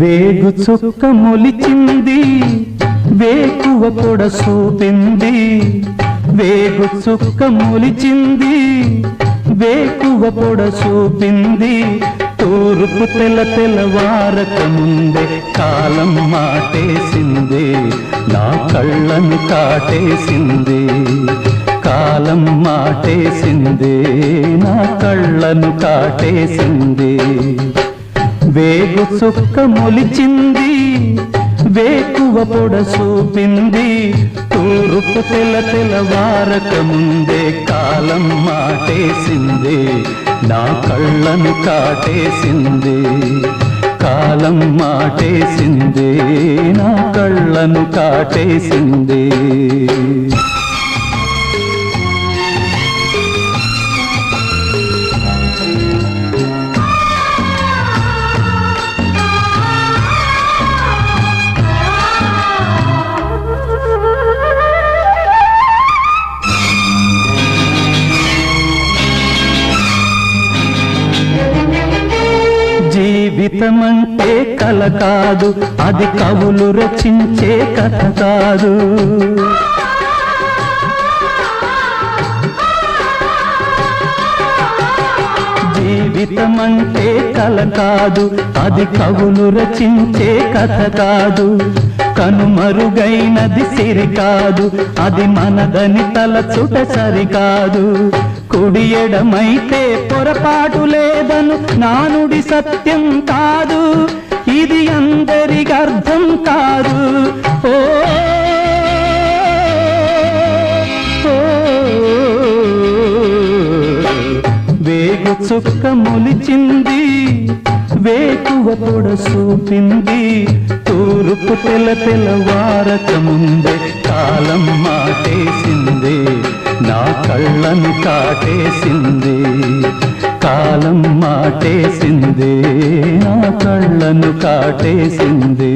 వేగు చుక్క మొలిచింది వేకువ పొడ చూపింది వేగు చుక్క మొలిచింది వేకువ పొడ చూపింది తూర్పు తెల్లవారక ముందే కాలం మాటేసింది నా కళ్ళను కాటేసింది కాలం మాటేసింది నా కళ్ళను కాటేసింది వేగు చుక్క మొలిచింది వేకువ పొడ చూపింది తూర్పు తెల్లవారక ముందే కాలం మాటేసింది నా కళ్ళను కాటేసింది కాలం మాటేసింది నా కళ్ళను కాటేసింది జీవితమంటే కల కాదు అది కవులు రచించే కథ కాదు జీవితమంటే కల కాదు అది కవులు రచించే కథ కాదు కనుమరుగైనది సిరి కాదు అది మనదని తలచుట సరికాదు కుడి ఎడమైతే పొరపాటు లేదను నానుడి సత్యం కాదు ఇది అందరికి అర్థం కాదు ఓ వేగు చుక్క మొలిచింది వేకువ పొడ చూపింది తూర్పు తెల్లవారక ముందే కాలం మాటేసింది నా కళ్ళను కాటేసింది కాలం మాటేసింది నా కళ్ళను కాటేసింది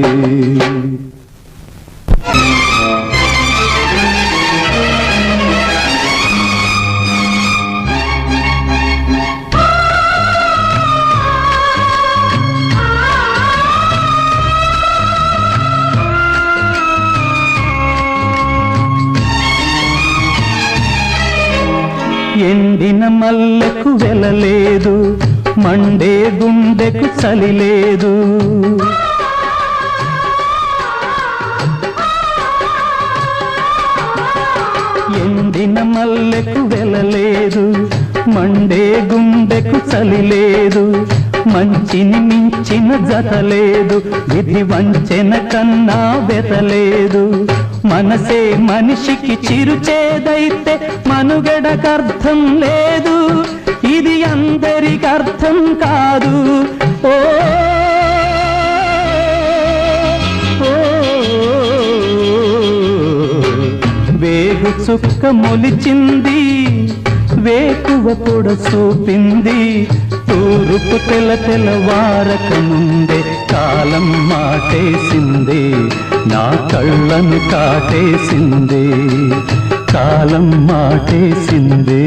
ఎండిన మల్లెకు వెలలేదు మండే గుండెకు చలి లేదు ఎండిన మల్లెకు వెలలేదు మండే గుండెకు చలి లేదు మంచిని మించిన జత లేదు విధి వంచెన కన్నా బెతలేదు మనసే మనిషికి చిరుచేదైతే మనుగడకర్థం లేదు ఇది అందరికి అర్థం కాదు ఓ వేగు చుక్క మొలిచింది వేకువ పొడ చూపింది తూర్పు తెల్లవారక ముందే కాలం మాటేసింది నా కళ్ళను కాటేసింది కాలం మాటేసింది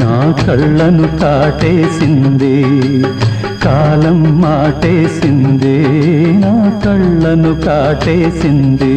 నా కళ్ళను కాటేసింది కాలం మాటేసింది నా కళ్ళను కాటేసింది